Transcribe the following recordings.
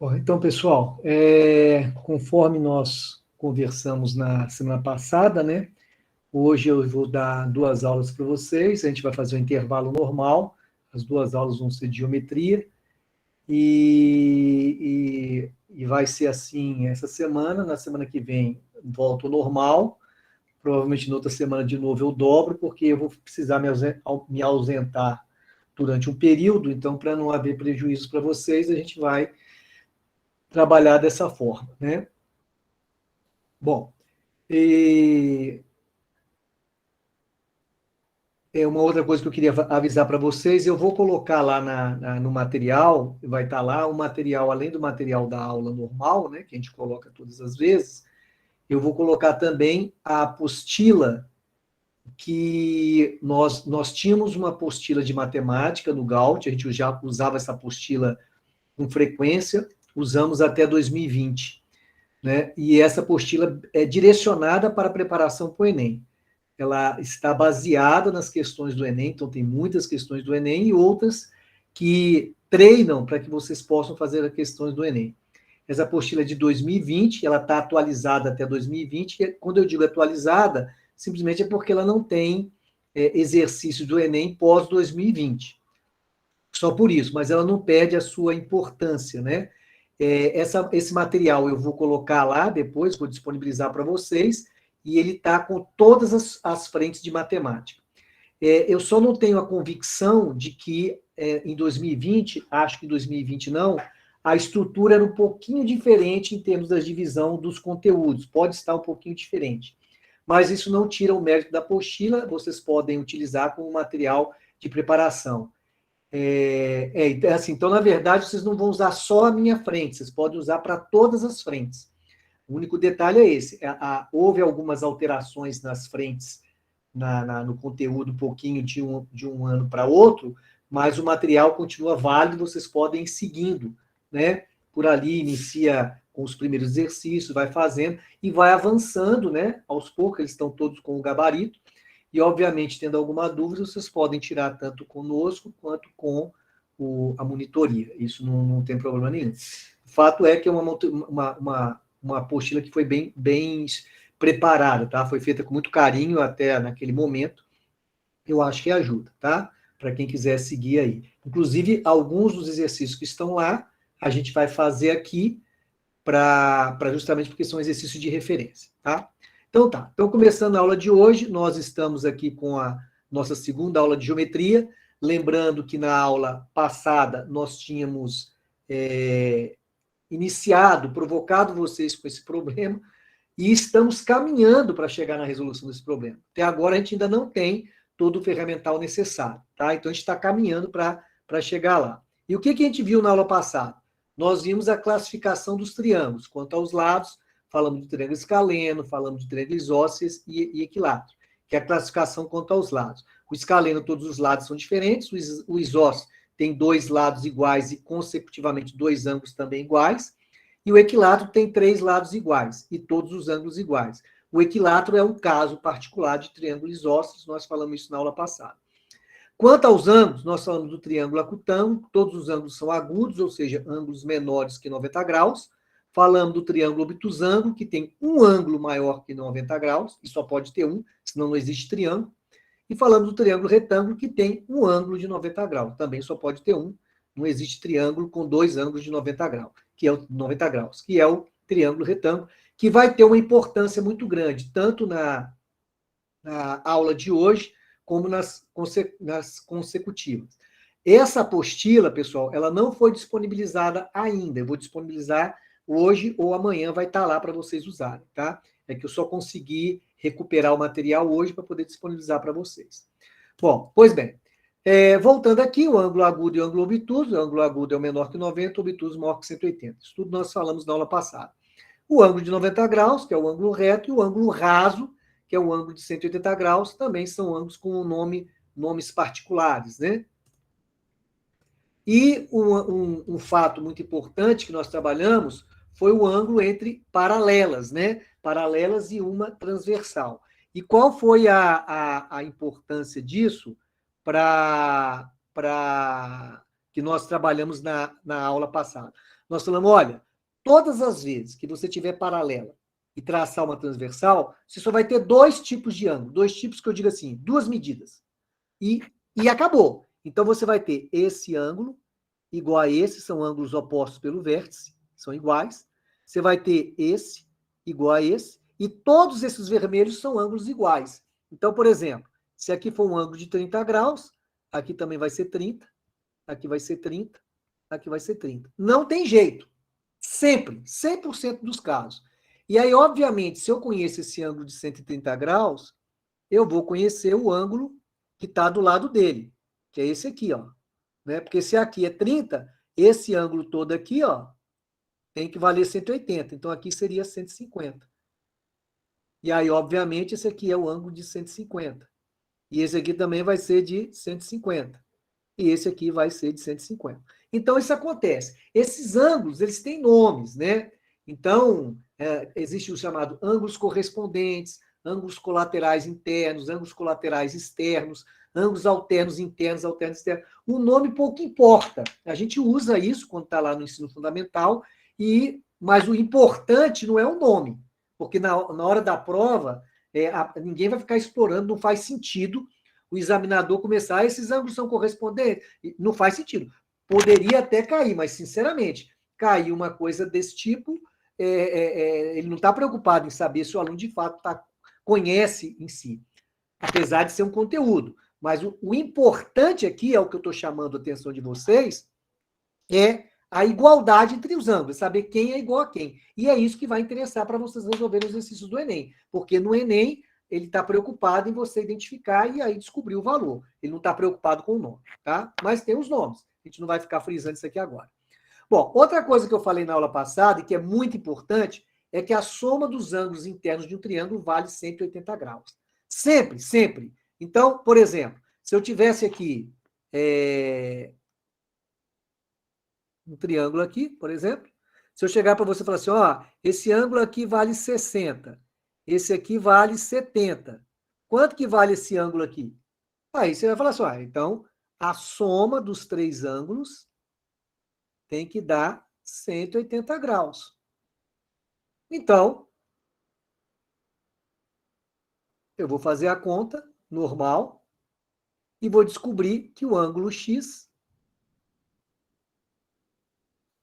Bom, então, pessoal, conforme nós conversamos na semana passada, né? Hoje eu vou dar 2 aulas para vocês, a gente vai fazer um intervalo normal, as 2 aulas vão ser de geometria, e vai ser assim essa semana, na semana que vem volto ao normal, provavelmente na outra semana de novo eu dobro, porque eu vou precisar me ausentar durante um período, então para não haver prejuízos para vocês, a gente vai trabalhar dessa forma, né? Bom, e uma outra coisa que eu queria avisar para vocês, eu vou colocar lá no material, vai estar lá o material, além do material da aula normal, né, que a gente coloca todas as vezes, eu vou colocar também a apostila que nós tínhamos uma apostila de matemática no Gaut, a gente já usava essa apostila com frequência, usamos até 2020, né? E essa apostila é direcionada para a preparação para o Enem. Ela está baseada nas questões do Enem, então tem muitas questões do Enem e outras que treinam para que vocês possam fazer as questões do Enem. Essa apostila é de 2020, ela está atualizada até 2020, e quando eu digo atualizada, simplesmente é porque ela não tem exercício do Enem pós 2020. Só por isso, mas ela não perde a sua importância, né? Esse material eu vou colocar lá depois, vou disponibilizar para vocês, e ele está com todas as frentes de matemática. Eu só não tenho a convicção de que em 2020, acho que em 2020 não, a estrutura era um pouquinho diferente em termos da divisão dos conteúdos, pode estar um pouquinho diferente. Mas isso não tira o mérito da apostila, vocês podem utilizar como material de preparação. Então, na verdade, vocês não vão usar só a minha frente, vocês podem usar para todas as frentes. O único detalhe é esse: houve algumas alterações nas frentes, no conteúdo, um pouquinho de um ano para outro, mas o material continua válido, vocês podem ir seguindo, né? Por ali, inicia com os primeiros exercícios, vai fazendo e vai avançando, né? Aos poucos, eles estão todos com o gabarito. E, obviamente, tendo alguma dúvida, vocês podem tirar tanto conosco quanto com a monitoria. Isso não tem problema nenhum. O fato é que é uma apostila que foi bem preparada, tá? Foi feita com muito carinho até naquele momento. Eu acho que ajuda, tá? Para quem quiser seguir aí. Inclusive, alguns dos exercícios que estão lá, a gente vai fazer aqui justamente porque são exercícios de referência, tá? Então tá. Então, começando a aula de hoje, nós estamos aqui com a nossa segunda aula de geometria. Lembrando que na aula passada nós tínhamos provocado vocês com esse problema, e estamos caminhando para chegar na resolução desse problema. Até agora a gente ainda não tem todo o ferramental necessário, tá? Então a gente está caminhando para chegar lá. E o que a gente viu na aula passada? Nós vimos a classificação dos triângulos. Quanto aos lados, falamos do triângulo escaleno, falamos de triângulo isósceles e equilátero, que é a classificação quanto aos lados. O escaleno, todos os lados são diferentes, o isósceles tem 2 lados iguais e, consecutivamente, 2 ângulos também iguais, e o equilátero tem 3 lados iguais e todos os ângulos iguais. O equilátero é um caso particular de triângulo isósceles, nós falamos isso na aula passada. Quanto aos ângulos, nós falamos do triângulo acutângulo, todos os ângulos são agudos, ou seja, ângulos menores que 90 graus. Falamos do triângulo obtusângulo, que tem um ângulo maior que 90 graus, e só pode ter um, senão não existe triângulo. E falamos do triângulo retângulo, que tem um ângulo de 90 graus, também só pode ter um, não existe triângulo com 2 ângulos de 90 graus, que é o triângulo retângulo, que vai ter uma importância muito grande, tanto na aula de hoje, como nas consecutivas. Essa apostila, pessoal, ela não foi disponibilizada ainda. Eu vou disponibilizar hoje ou amanhã, vai estar lá para vocês usarem, tá? É que eu só consegui recuperar o material hoje para poder disponibilizar para vocês. Bom, pois bem, voltando aqui, o ângulo agudo e o ângulo obtuso. O ângulo agudo é o menor que 90, o obtuso maior que 180. Isso tudo nós falamos na aula passada. O ângulo de 90 graus, que é o ângulo reto, e o ângulo raso, que é o ângulo de 180 graus, também são ângulos com nomes particulares, né? E um fato muito importante que nós trabalhamos foi o ângulo entre paralelas, né? Paralelas e uma transversal. E qual foi a importância disso para que nós trabalhamos na aula passada? Nós falamos, olha, todas as vezes que você tiver paralela e traçar uma transversal, você só vai ter dois tipos de ângulo. Dois tipos que eu digo assim, duas medidas. E acabou. Então, você vai ter esse ângulo igual a esse, são ângulos opostos pelo vértice, são iguais. Você vai ter esse igual a esse, e todos esses vermelhos são ângulos iguais. Então, por exemplo, se aqui for um ângulo de 30 graus, aqui também vai ser 30, aqui vai ser 30, aqui vai ser 30. Não tem jeito. Sempre, 100% dos casos. E aí, obviamente, se eu conheço esse ângulo de 130 graus, eu vou conhecer o ângulo que está do lado dele, que é esse aqui, ó. Né? Porque se aqui é 30, esse ângulo todo aqui, ó, tem que valer 180. Então, aqui seria 150. E aí, obviamente, esse aqui é o ângulo de 150. E esse aqui também vai ser de 150. E esse aqui vai ser de 150. Então, isso acontece. Esses ângulos, eles têm nomes, né? Então, existe o chamado ângulos correspondentes, ângulos colaterais internos, ângulos colaterais externos, ângulos alternos internos, alternos externos. O nome pouco importa. A gente usa isso quando está lá no ensino fundamental, mas o importante não é o nome, porque na hora da prova, ninguém vai ficar explorando, não faz sentido o examinador começar, esses ângulos são correspondentes. Não faz sentido. Poderia até cair, mas, sinceramente, cair uma coisa desse tipo, ele não está preocupado em saber se o aluno, de fato, conhece em si, apesar de ser um conteúdo. Mas o importante aqui, é o que eu estou chamando a atenção de vocês, é a igualdade entre os ângulos, saber quem é igual a quem. E é isso que vai interessar para vocês resolverem os exercícios do Enem. Porque no Enem, ele está preocupado em você identificar e aí descobrir o valor. Ele não está preocupado com o nome, tá? Mas tem os nomes. A gente não vai ficar frisando isso aqui agora. Bom, outra coisa que eu falei na aula passada e que é muito importante é que a soma dos ângulos internos de um triângulo vale 180 graus. Sempre, sempre. Então, por exemplo, se eu tivesse aqui um triângulo aqui, por exemplo, se eu chegar para você e falar assim, ó, esse ângulo aqui vale 60, esse aqui vale 70. Quanto que vale esse ângulo aqui? Aí você vai falar assim, ó, então a soma dos três ângulos tem que dar 180 graus. Então, eu vou fazer a conta normal e vou descobrir que o ângulo X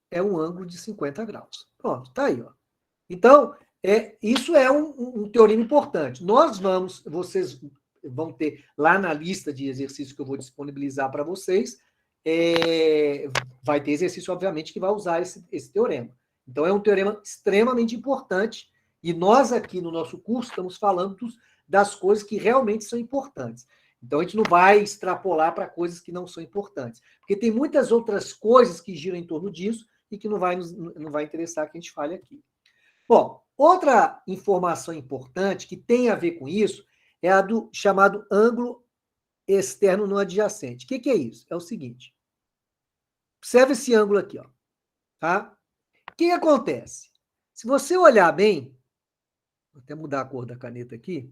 é um ângulo de 50 graus. Pronto, tá aí, ó. Então, isso é um teorema importante. Vocês vão ter lá na lista de exercícios que eu vou disponibilizar para vocês, vai ter exercício, obviamente, que vai usar esse teorema. Então, é um teorema extremamente importante e nós aqui no nosso curso estamos falando das coisas que realmente são importantes. Então, a gente não vai extrapolar para coisas que não são importantes, porque tem muitas outras coisas que giram em torno disso e que não vai interessar que a gente fale aqui. Bom, outra informação importante que tem a ver com isso é a do chamado ângulo externo não adjacente. O que é isso? É o seguinte. Observe esse ângulo aqui, ó. Tá? O que acontece? Se você olhar bem, vou até mudar a cor da caneta aqui.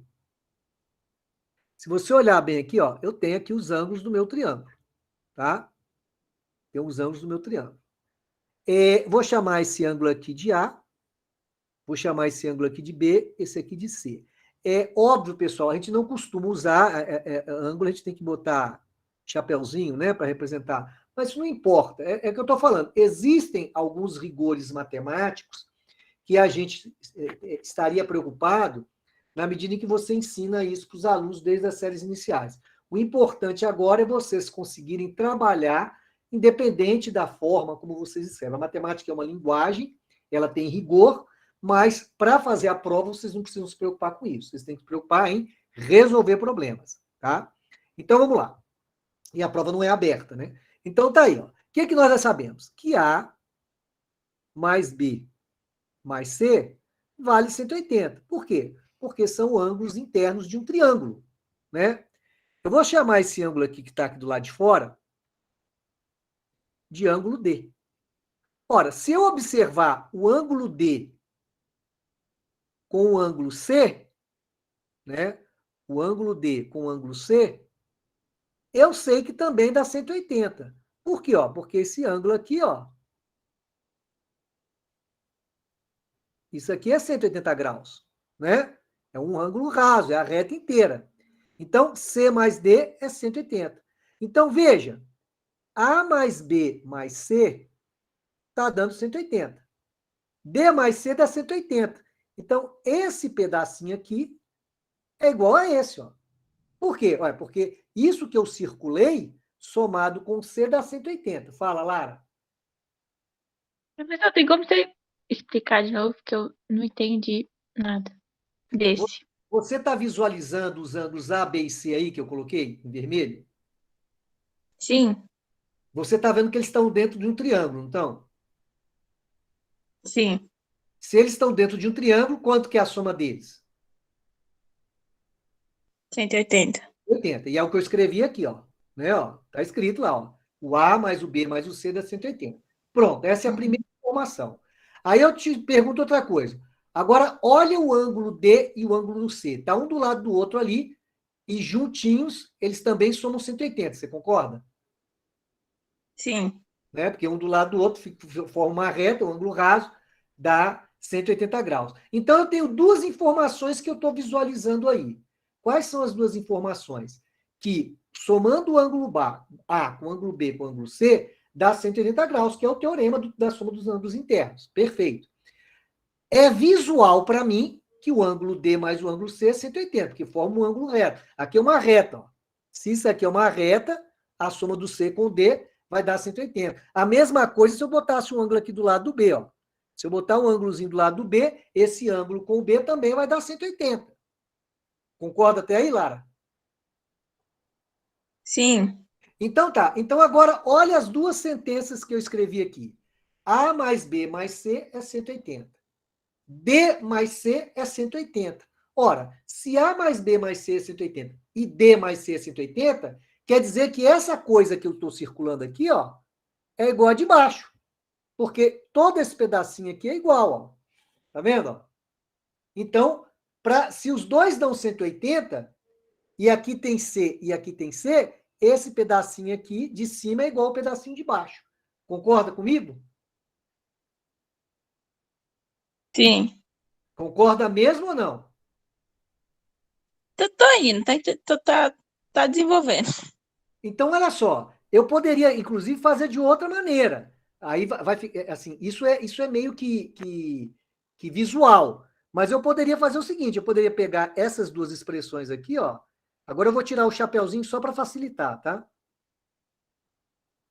Se você olhar bem aqui, ó, eu tenho aqui os ângulos do meu triângulo, tá? Tem os ângulos do meu triângulo. Vou chamar esse ângulo aqui de A, vou chamar esse ângulo aqui de B, esse aqui de C. É óbvio, pessoal, a gente não costuma usar ângulo, a gente tem que botar chapeuzinho, né, para representar. Mas isso não importa, é o que eu estou falando. Existem alguns rigores matemáticos que a gente estaria preocupado na medida em que você ensina isso para os alunos desde as séries iniciais. O importante agora é vocês conseguirem trabalhar independente da forma como vocês escrevem. A matemática é uma linguagem, ela tem rigor, mas para fazer a prova vocês não precisam se preocupar com isso. Vocês têm que se preocupar em resolver problemas, tá? Então vamos lá. E a prova não é aberta, né? Então tá aí, ó. O que nós já sabemos? Que A mais B mais C vale 180. Por quê? Porque são ângulos internos de um triângulo, né? Eu vou chamar esse ângulo aqui que está aqui do lado de fora de ângulo D. Ora, se eu observar o ângulo D com o ângulo C, né? O ângulo D com o ângulo C, eu sei que também dá 180. Por quê? Ó? Porque esse ângulo aqui, ó, Isso aqui é 180 graus, né? É um ângulo raso, é a reta inteira. Então, C mais D é 180. Então, veja, A mais B mais C está dando 180. D mais C dá 180. Então, esse pedacinho aqui é igual a esse, ó. Por quê? Olha, porque isso que eu circulei, somado com C, dá 180. Fala, Lara. Professor, tem como você explicar de novo que eu não entendi nada desse? Você está visualizando os ângulos A, B e C aí que eu coloquei em vermelho? Sim, Você está vendo que eles estão dentro de um triângulo, então? sim. Se eles estão dentro de um triângulo, quanto que é a soma deles? 180. 80. E é o que eu escrevi aqui, ó. Né, ó, tá escrito lá, ó. O A mais o B mais o C dá 180. Pronto, essa é a primeira informação. Aí eu te pergunto outra coisa. Agora, olha o ângulo D e o ângulo C. Tá um do lado do outro ali, e juntinhos, eles também somam 180. Você concorda? Sim. Né? Porque um do lado do outro forma uma reta, um ângulo raso, dá 180 graus. Então, eu tenho duas informações que eu estou visualizando aí. Quais são as duas informações? Que, somando o ângulo A com o ângulo B com o ângulo C, dá 180 graus, que é o teorema da soma dos ângulos internos. Perfeito. É visual para mim que o ângulo D mais o ângulo C é 180, porque forma um ângulo reto. Aqui é uma reta. Ó. Se isso aqui é uma reta, a soma do C com o D vai dar 180. A mesma coisa se eu botasse um ângulo aqui do lado do B. Ó. Se eu botar um ângulozinho do lado do B, esse ângulo com o B também vai dar 180. Concorda até aí, Lara? Sim. Então tá. Então agora olha as duas sentenças que eu escrevi aqui. A mais B mais C é 180. D mais C é 180. Ora, se A mais B mais C é 180 e D mais C é 180, quer dizer que essa coisa que eu estou circulando aqui, ó, é igual a de baixo. Porque todo esse pedacinho aqui é igual, ó. Tá vendo? Ó? Então, se os dois dão 180, e aqui tem C e aqui tem C, esse pedacinho aqui de cima é igual ao pedacinho de baixo. Concorda comigo? Sim. Concorda mesmo ou não? Tô indo, tá desenvolvendo. Então, olha só, eu poderia, inclusive, fazer de outra maneira. Aí vai assim, isso é meio que visual. Mas eu poderia fazer o seguinte: eu poderia pegar essas duas expressões aqui, ó. Agora eu vou tirar o chapeuzinho só para facilitar, tá?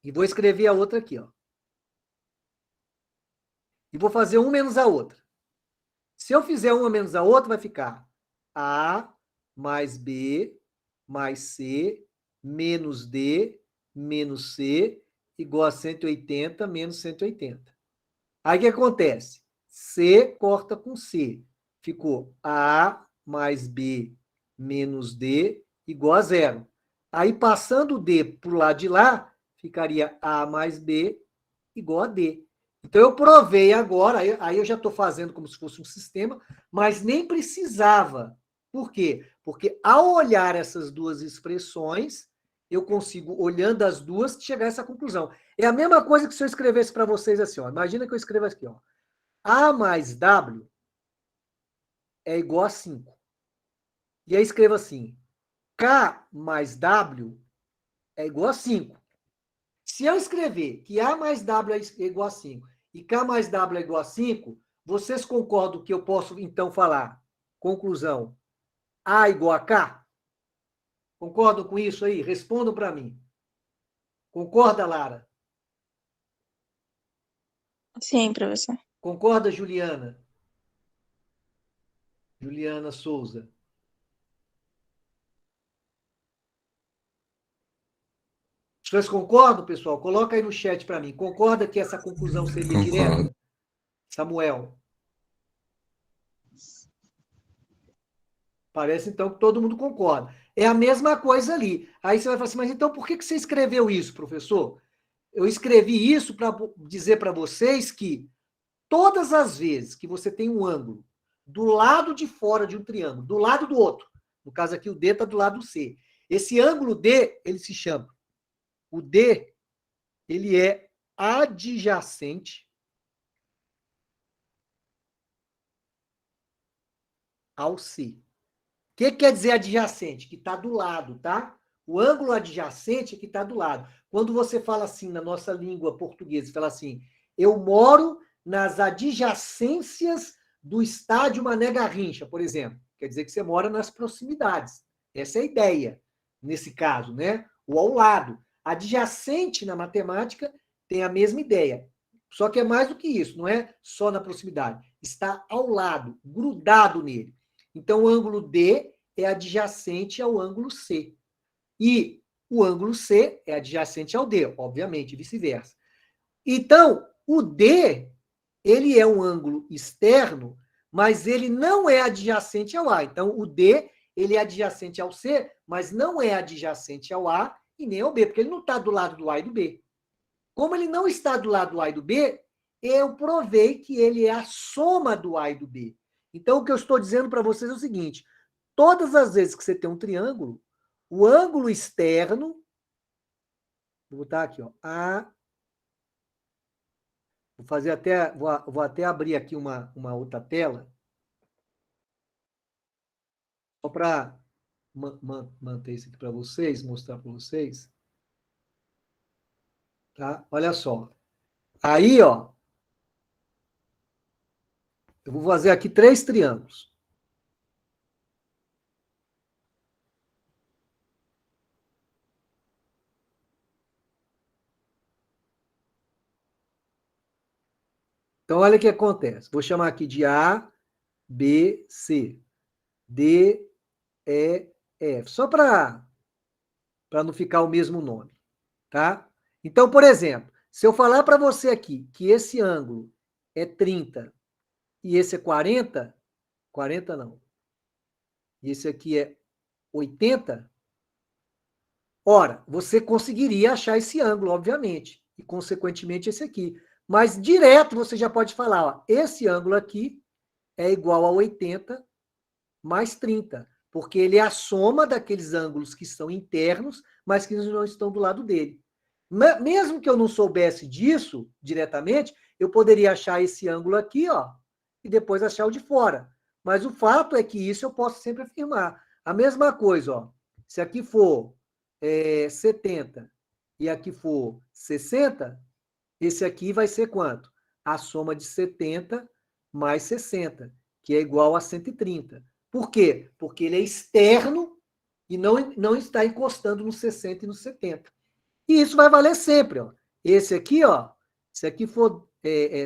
E vou escrever a outra aqui, ó. E vou fazer um menos a outra. Se eu fizer uma menos a outra, vai ficar A mais B mais C menos D menos C igual a 180 menos 180. Aí o que acontece? C corta com C. Ficou A mais B menos D igual a zero. Aí, passando o D para o lado de lá, ficaria A mais B igual a D. Então, eu provei agora, aí eu já estou fazendo como se fosse um sistema, mas nem precisava. Por quê? Porque ao olhar essas duas expressões, eu consigo, olhando as duas, chegar a essa conclusão. É a mesma coisa que se eu escrevesse para vocês assim, ó. Imagina que eu escrevo aqui, ó. A mais W é igual a 5. E aí escrevo assim, K mais W é igual a 5. Se eu escrever que A mais W é igual a 5 e K mais W é igual a 5, vocês concordam que eu posso, então, falar, conclusão, A igual a K? Concordam com isso aí? Respondam para mim. Concorda, Lara? Sim, professor. Concorda, Juliana? Juliana Souza. Vocês concordam, pessoal? Coloca aí no chat para mim. Concorda que essa conclusão seria direta? Concordo. Samuel. Parece, então, que todo mundo concorda. É a mesma coisa ali. Aí você vai falar assim, mas então por que você escreveu isso, professor? Eu escrevi isso para dizer para vocês que todas as vezes que você tem um ângulo do lado de fora de um triângulo, do lado do outro, no caso aqui o D está do lado do C, esse ângulo D, ele se chama, o D, ele é adjacente ao C. O que quer dizer adjacente? Que está do lado, tá? O ângulo adjacente é que está do lado. Quando você fala assim, na nossa língua portuguesa, fala assim, eu moro nas adjacências do estádio Mané Garrincha, por exemplo. Quer dizer que você mora nas proximidades. Essa é a ideia, nesse caso, né? O ao lado. Adjacente na matemática tem a mesma ideia. Só que é mais do que isso, não é só na proximidade. Está ao lado, grudado nele. Então, o ângulo D é adjacente ao ângulo C. E o ângulo C é adjacente ao D, obviamente, e vice-versa. Então, o D, ele é um ângulo externo, mas ele não é adjacente ao A. Então, o D, ele é adjacente ao C, mas não é adjacente ao A e nem ao B, porque ele não está do lado do A e do B. Como ele não está do lado do A e do B, eu provei que ele é a soma do A e do B. Então, o que eu estou dizendo para vocês é o seguinte, todas as vezes que você tem um triângulo, o ângulo externo, vou botar aqui, ó, A, vou até abrir aqui uma outra tela, só para manter isso aqui para vocês, mostrar para vocês. Tá? Olha só. Aí, ó, eu vou fazer aqui 3 triângulos. Então, olha o que acontece. Vou chamar aqui de A, B, C, D, E, F. Só para não ficar o mesmo nome, tá? Então, por exemplo, se eu falar para você aqui que esse ângulo é 30 e esse é 40, 40 não, e esse aqui é 80, ora, você conseguiria achar esse ângulo, obviamente, e consequentemente esse aqui. Mas direto você já pode falar, ó, esse ângulo aqui é igual a 80 mais 30, porque ele é a soma daqueles ângulos que são internos, mas que não estão do lado dele. Mesmo que eu não soubesse disso diretamente, eu poderia achar esse ângulo aqui, ó, e depois achar o de fora. Mas o fato é que isso eu posso sempre afirmar. A mesma coisa, ó, se aqui for 70 e aqui for 60, esse aqui vai ser quanto? A soma de 70 mais 60, que é igual a 130. Por quê? Porque ele é externo e não está encostando no 60 e no 70. E isso vai valer sempre. Ó. Esse aqui, ó, se aqui for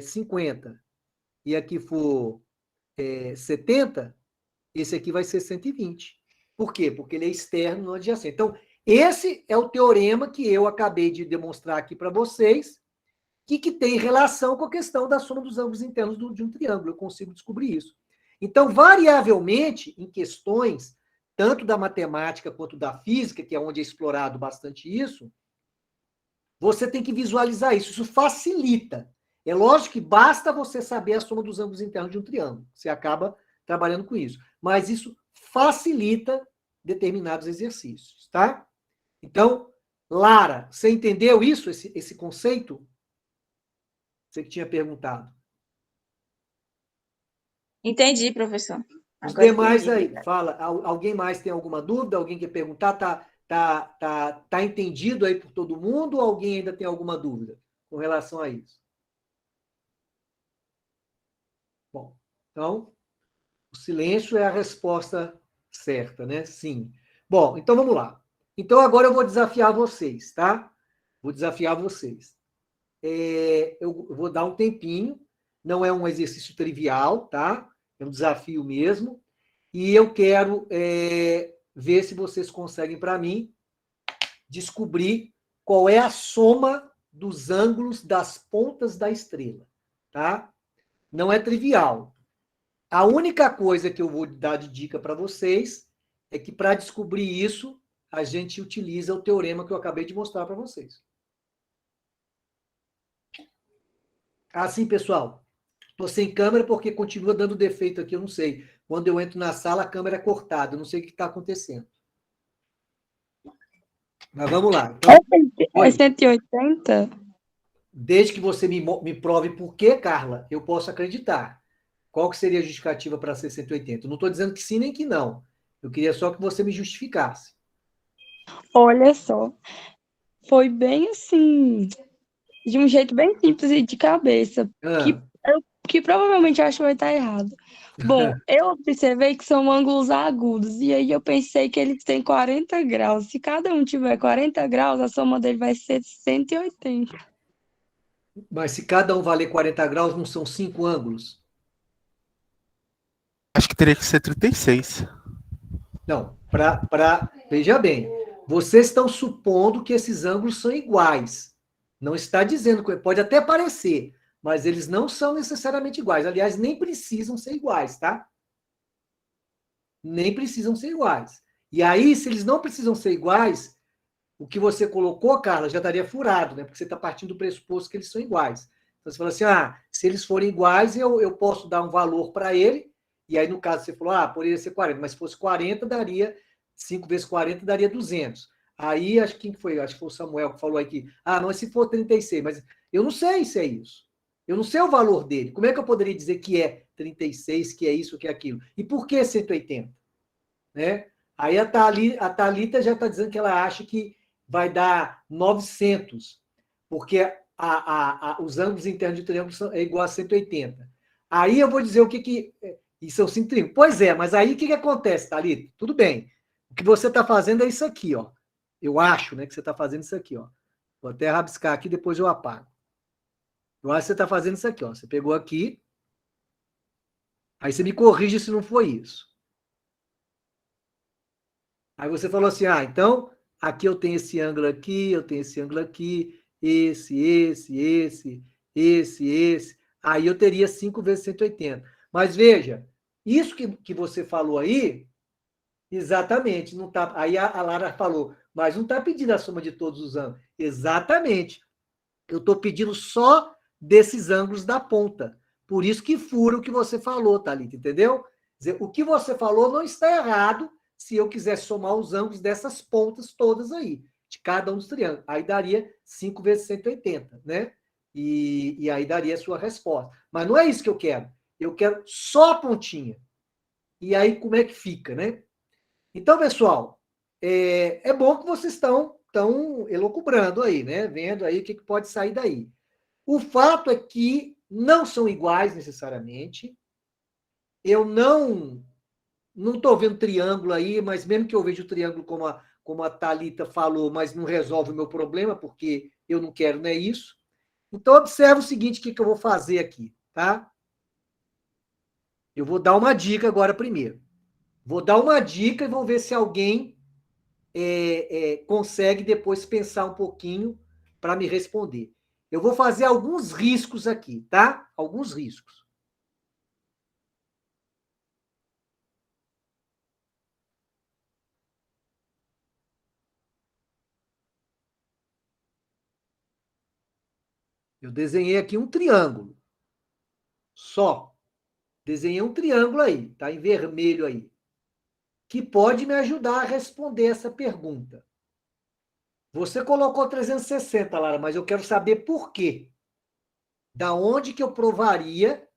50 e aqui for 70, esse aqui vai ser 120. Por quê? Porque ele é externo, não adjacente. Então, esse é o teorema que eu acabei de demonstrar aqui para vocês, que tem relação com a questão da soma dos ângulos internos de um triângulo. Eu consigo descobrir isso. Então, variavelmente, em questões, tanto da matemática quanto da física, que é onde é explorado bastante isso, você tem que visualizar isso. Isso facilita. É lógico que basta você saber a soma dos ângulos internos de um triângulo. Você acaba trabalhando com isso. Mas isso facilita determinados exercícios, tá? Então, Lara, você entendeu isso, esse conceito? Você que tinha perguntado. Entendi, professor. Os Agora demais entendi. aí, fala. Alguém mais tem alguma dúvida? Alguém quer perguntar? Tá entendido aí por todo mundo ou alguém ainda tem alguma dúvida com relação a isso? Bom, então, o silêncio é a resposta certa, né? Sim. Bom, então vamos lá. Então agora eu vou desafiar vocês, tá? Vou desafiar vocês. Eu vou dar um tempinho, não é um exercício trivial, tá? É um desafio mesmo. E eu quero ver se vocês conseguem, para mim, descobrir qual é a soma dos ângulos das pontas da estrela, tá? Não é trivial. A única coisa que eu vou dar de dica para vocês é que, para descobrir isso, a gente utiliza o teorema que eu acabei de mostrar para vocês. Assim, pessoal, estou sem câmera porque continua dando defeito aqui, eu não sei. Quando eu entro na sala, a câmera é cortada, eu não sei o que está acontecendo. Mas vamos lá. Então, é 180? desde que você me prove por quê, Carla, eu posso acreditar. Qual que seria a justificativa para ser 180? Eu não estou dizendo que sim nem que não. Eu queria só que você me justificasse. Olha só, foi bem assim, de um jeito bem simples e de cabeça, Ah, que provavelmente eu acho que vai estar errado. Bom, eu observei que são ângulos agudos, e aí eu pensei que eles têm 40 graus. Se cada um tiver 40 graus, a soma dele vai ser 180. mas se cada um valer 40 graus, não são 5 ângulos? Acho que teria que ser 36. Não, veja bem, vocês estão supondo que esses ângulos são iguais. Não está dizendo que pode até parecer, mas eles não são necessariamente iguais. Aliás, nem precisam ser iguais, tá? Nem precisam ser iguais. E aí, se eles não precisam ser iguais, o que você colocou, Carla, já estaria furado, né? Porque você está partindo do pressuposto que eles são iguais. Então, você fala assim, se eles forem iguais, eu posso dar um valor para ele, e aí, no caso, você falou, poderia ser 40, mas se fosse 40, daria, 5 vezes 40, daria 200. Aí, acho que quem foi? Acho que foi o Samuel que falou aqui, não, se for 36, mas eu não sei se é isso. Eu não sei o valor dele. Como é que eu poderia dizer que é 36, que é isso, que é aquilo? E por que 180? Né? Aí a Thalita já está dizendo que ela acha que vai dar 900, porque os ângulos internos de triângulo é igual a 180. Aí eu vou dizer o que e são 5 triângulos. Pois é, mas aí o que acontece, Thalita? Tudo bem. O que você está fazendo é isso aqui, ó. Eu acho, né, que você está fazendo isso aqui, ó. Vou até rabiscar aqui, depois eu apago. Eu acho que você está fazendo isso aqui, ó. Você pegou aqui, aí você me corrige se não foi isso. Aí você falou assim, então, aqui eu tenho esse ângulo aqui, eu tenho esse ângulo aqui, esse. Aí eu teria 5 vezes 180. Mas veja, isso que você falou aí, exatamente, não tá. Aí a Lara falou, mas não está pedindo a soma de todos os ângulos. Exatamente. Eu estou pedindo só desses ângulos da ponta. Por isso que fura o que você falou, Thalita, entendeu? Quer dizer, o que você falou não está errado se eu quisesse somar os ângulos dessas pontas todas aí, de cada um dos triângulos. Aí daria 5 vezes 180, né? E aí daria a sua resposta. Mas não é isso que eu quero. Eu quero só a pontinha. E aí como é que fica, né? Então, pessoal, é bom que vocês estão elucubrando aí, né? Vendo aí o que pode sair daí. O fato é que não são iguais necessariamente. Eu não estou vendo triângulo aí, mas mesmo que eu veja o triângulo como a Thalita falou, mas não resolve o meu problema, porque eu não quero, não é isso. Então, observa o seguinte, o que eu vou fazer aqui, tá? Eu vou dar uma dica agora primeiro. Vou dar uma dica e vamos ver se alguém consegue depois pensar um pouquinho para me responder. Eu vou fazer alguns riscos aqui, tá? Alguns riscos. Eu desenhei aqui um triângulo. Só. Desenhei um triângulo aí, tá em vermelho aí, que pode me ajudar a responder essa pergunta. Você colocou 360, Lara, mas eu quero saber por quê. Da onde que eu provaria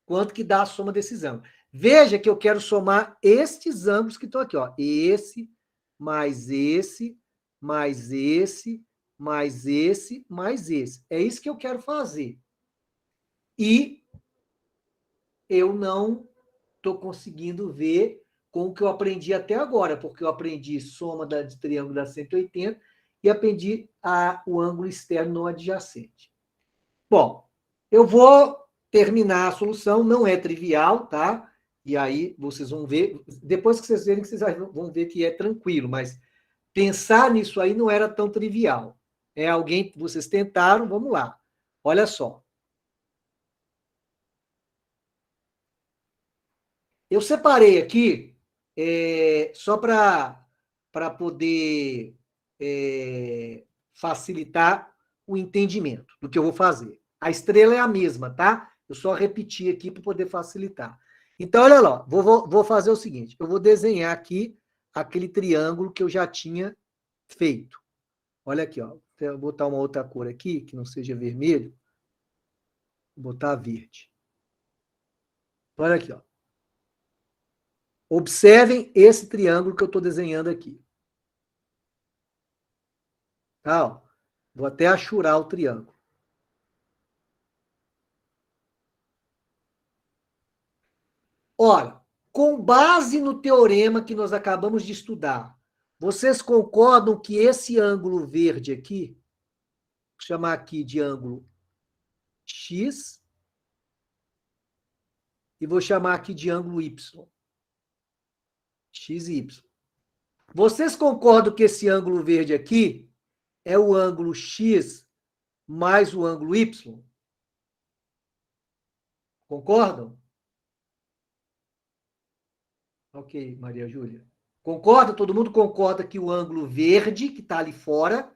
quanto que dá a soma desses ângulos. Veja que eu quero somar estes ângulos que estão aqui, ó. Esse, mais esse, mais esse, mais esse, mais esse. É isso que eu quero fazer. E eu não estou conseguindo ver com o que eu aprendi até agora, porque eu aprendi soma de triângulo da 180 e aprendi o ângulo externo não adjacente. Bom, eu vou terminar a solução, não é trivial, tá? E aí vocês vão ver, depois que vocês verem, vocês vão ver que é tranquilo, mas pensar nisso aí não era tão trivial. Alguém, vocês tentaram, vamos lá. Olha só. Eu separei aqui, só para poder facilitar o entendimento do que eu vou fazer. A estrela é a mesma, tá? Eu só repeti aqui para poder facilitar. Então, olha lá, vou fazer o seguinte: eu vou desenhar aqui aquele triângulo que eu já tinha feito. Olha aqui, ó. Vou botar uma outra cor aqui, que não seja vermelho. Vou botar verde. Olha aqui, ó. Observem esse triângulo que eu estou desenhando aqui. Tá, ó. Vou até achurar o triângulo. Olha, com base no teorema que nós acabamos de estudar, vocês concordam que esse ângulo verde aqui, vou chamar aqui de ângulo X, e vou chamar aqui de ângulo Y. X e Y. Vocês concordam que esse ângulo verde aqui é o ângulo X mais o ângulo Y? Concordam? Ok, Maria Júlia. Concorda? Todo mundo concorda que o ângulo verde, que está ali fora,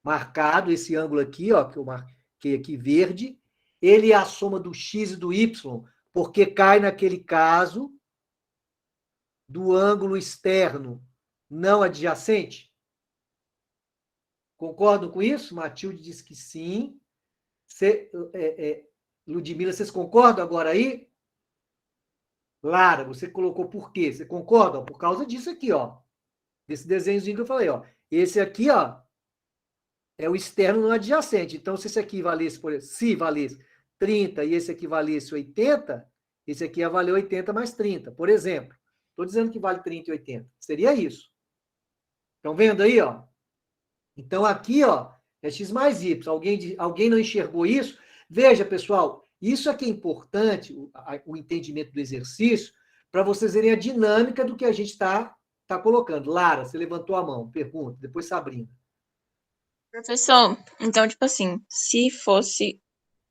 marcado, esse ângulo aqui, ó, que eu marquei aqui verde, ele é a soma do X e do Y, porque cai naquele caso do ângulo externo não adjacente? Concordam com isso? Matilde diz que sim. Ludmila, vocês concordam agora aí? Lara, você colocou por quê? Você concorda? Por causa disso aqui, ó. Desse desenhozinho que eu falei, ó. Esse aqui, ó, é o externo não adjacente. Então, se esse aqui valesse, por exemplo, se valesse 30 e esse aqui valesse 80, esse aqui ia valer 80 mais 30, por exemplo. Estou dizendo que vale 30 e 80. Seria isso. Estão vendo aí, ó? Então, aqui, ó, é x mais y. Alguém não enxergou isso? Veja, pessoal, isso aqui é importante, o entendimento do exercício, para vocês verem a dinâmica do que a gente está colocando. Lara, você levantou a mão, pergunta, depois Sabrina. Professor, então, tipo assim, se fosse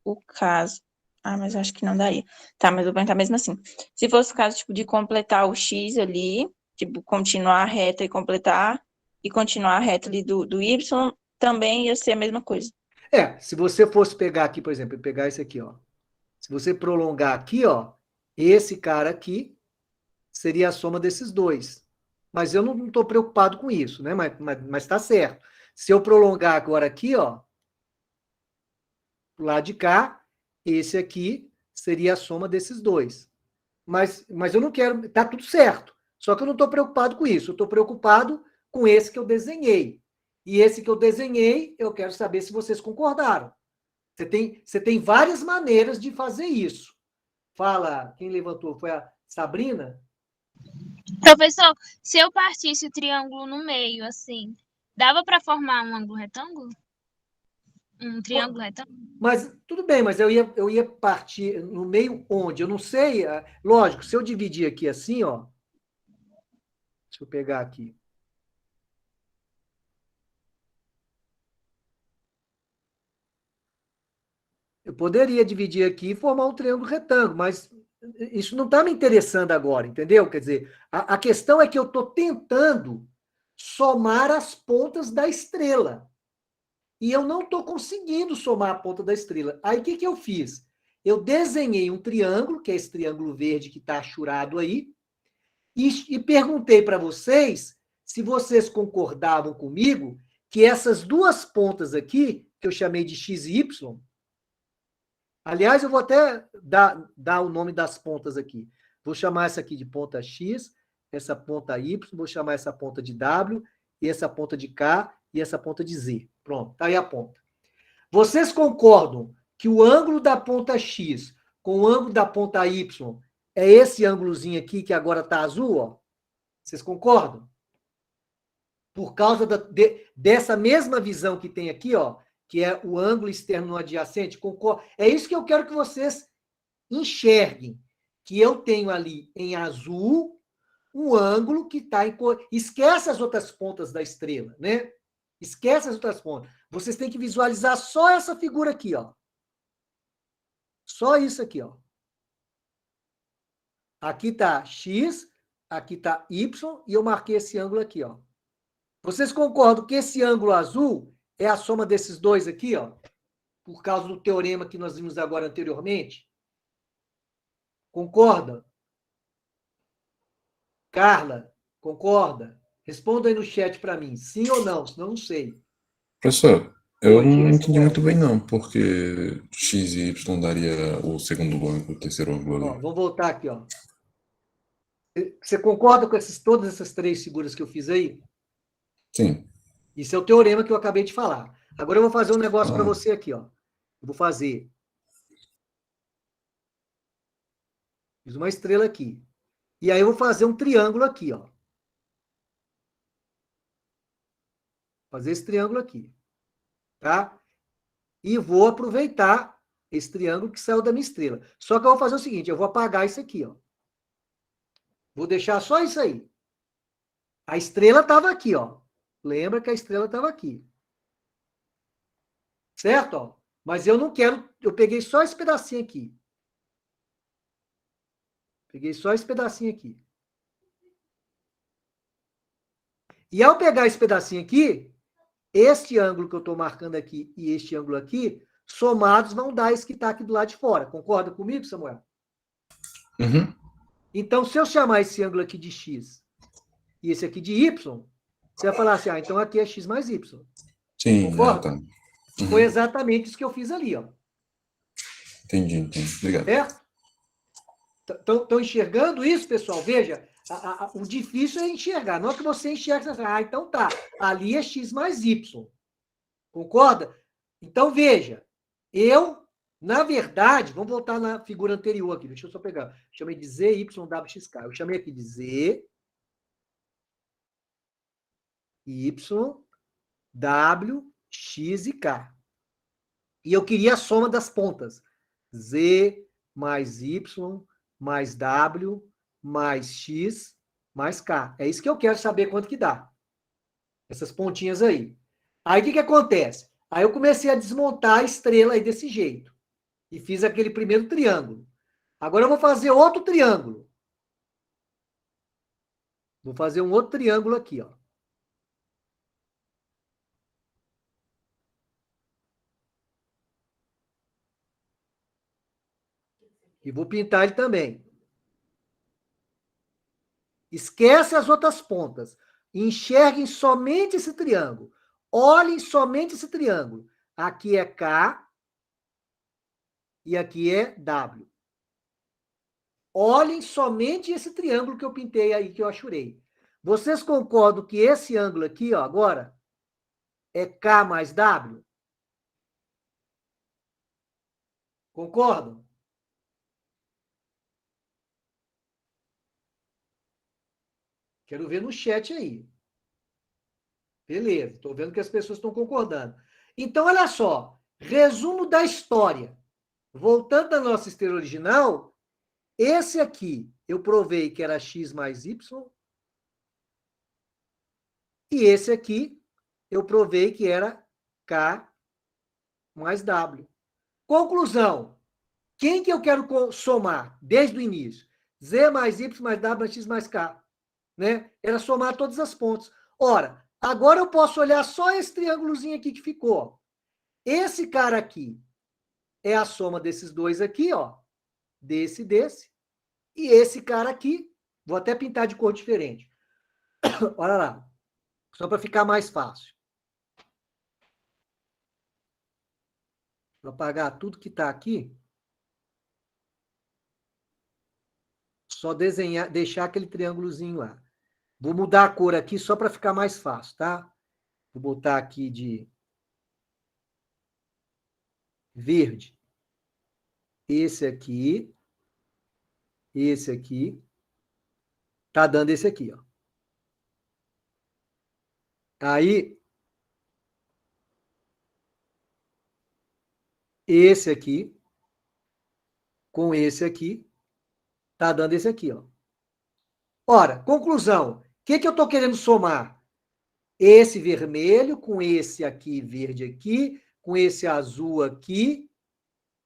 o caso... Ah, mas acho que não daria. Tá, mas vou perguntar mesmo assim. Se fosse o caso, tipo, de completar o X ali, tipo, continuar a reta e completar, e continuar a reta ali do Y, também ia ser a mesma coisa. Se você fosse pegar aqui, por exemplo, pegar esse aqui, ó. Se você prolongar aqui, ó, esse cara aqui seria a soma desses dois. Mas eu não estou preocupado com isso, né? Mas tá certo. Se eu prolongar agora aqui, ó, do lado de cá, esse aqui seria a soma desses dois. Mas eu não quero... Tá tudo certo. Só que eu não estou preocupado com isso. Eu estou preocupado com esse que eu desenhei. E esse que eu desenhei, eu quero saber se vocês concordaram. Você tem várias maneiras de fazer isso. Fala, quem levantou? Foi a Sabrina? Professor, se eu partisse o triângulo no meio, assim, dava para formar um ângulo retângulo? Um triângulo retângulo? Mas tudo bem, mas eu ia partir no meio onde? Eu não sei. Lógico, se eu dividir aqui assim, ó. Deixa eu pegar aqui. Eu poderia dividir aqui e formar um triângulo retângulo, mas isso não está me interessando agora, entendeu? Quer dizer, a questão é que eu estou tentando somar as pontas da estrela. E eu não estou conseguindo somar a ponta da estrela. Aí, o que eu fiz? Eu desenhei um triângulo, que é esse triângulo verde que está achurado aí, e perguntei para vocês se vocês concordavam comigo que essas duas pontas aqui, que eu chamei de x e y, aliás, eu vou até dar o nome das pontas aqui. Vou chamar essa aqui de ponta x, essa ponta y, vou chamar essa ponta de w, e essa ponta de k, e essa ponta de z. Pronto, tá aí a ponta. Vocês concordam que o ângulo da ponta x com o ângulo da ponta y é esse ângulozinho aqui que agora está azul, ó? Vocês concordam? Por causa dessa mesma visão que tem aqui, ó, que é o ângulo externo no adjacente, concordo. É isso que eu quero que vocês enxerguem, que eu tenho ali em azul um ângulo que está em cor. Esquece as outras pontas da estrela, né? Esquece as outras pontas. Vocês têm que visualizar só essa figura aqui, ó. Só isso aqui, ó. Aqui está x, aqui está y, e eu marquei esse ângulo aqui, ó. Vocês concordam que esse ângulo azul é a soma desses dois aqui, ó? Por causa do teorema que nós vimos agora anteriormente? Concorda? Carla, concorda? Responda aí no chat para mim, sim ou não, senão eu não sei. Professor, Eu Oi, não diga, entendi Samuel. muito bem, não, porque x e y daria o segundo ângulo, o terceiro ângulo Ó, ali. vou voltar aqui, ó. Você concorda com todas essas 3 figuras que eu fiz aí? Sim. Isso é o teorema que eu acabei de falar. Agora eu vou fazer um negócio para Ah, você aqui, ó. Eu vou fazer. Fiz uma estrela aqui. E aí eu vou fazer um triângulo aqui, ó. Fazer esse triângulo aqui. Tá? E vou aproveitar esse triângulo que saiu da minha estrela. Só que eu vou fazer o seguinte, eu vou apagar isso aqui, ó. Vou deixar só isso aí. A estrela estava aqui, ó. Lembra que a estrela estava aqui. Certo? Ó? Mas eu não quero... Eu peguei só esse pedacinho aqui. Peguei só esse pedacinho aqui. E ao pegar esse pedacinho aqui, este ângulo que eu estou marcando aqui e este ângulo aqui, somados vão dar esse que está aqui do lado de fora. Concorda comigo, Samuel? uhum. Então, se eu chamar esse ângulo aqui de x e esse aqui de y, você vai falar assim, então aqui é x mais y. Sim, Concorda? tá. Uhum. Foi exatamente isso que eu fiz ali, ó. Entendi. Obrigado. Certo? Estão enxergando isso, pessoal? Veja, o difícil é enxergar. Não é que você enxerga, você fala, então tá, ali é x mais y. Concorda? Então, veja, na verdade, vamos voltar na figura anterior aqui, deixa eu só pegar. Chamei de ZYWXK. Eu chamei aqui de Z, Y, W, X e K. E eu queria a soma das pontas. Z mais Y mais W mais X mais K. É isso que eu quero saber quanto que dá. Essas pontinhas aí. Aí o que acontece? Aí eu comecei a desmontar a estrela aí desse jeito. E fiz aquele primeiro triângulo. Agora eu vou fazer outro triângulo. Vou fazer um outro triângulo aqui, ó. E vou pintar ele também. Esquece as outras pontas. Enxerguem somente esse triângulo. Olhem somente esse triângulo. Aqui é K e aqui é W. Olhem somente esse triângulo que eu pintei aí, que eu achurei. Vocês concordam que esse ângulo aqui, ó, agora, é K mais W? Concordam? Quero ver no chat aí. Beleza, estou vendo que as pessoas estão concordando. Então, olha só, resumo da história. Voltando à nossa estrela original, esse aqui eu provei que era x mais y, e esse aqui eu provei que era k mais w. Conclusão, quem que eu quero somar desde o início? Z mais y mais w mais x mais k. Né? Era somar todas as pontas. Ora, agora eu posso olhar só esse triângulozinho aqui que ficou. Esse cara aqui é a soma desses dois aqui, ó. Desse e desse. E esse cara aqui, vou até pintar de cor diferente. Olha lá. Só para ficar mais fácil. Vou apagar tudo que está aqui. Só desenhar, deixar aquele triângulozinho lá. Vou mudar a cor aqui só para ficar mais fácil, tá? Vou botar aqui de verde. Esse aqui. Esse aqui. Tá dando esse aqui, ó. Aí, esse aqui, com esse aqui, tá dando esse aqui, ó. Ora, conclusão. O que eu estou querendo somar? Esse vermelho com esse aqui verde aqui, com esse azul aqui,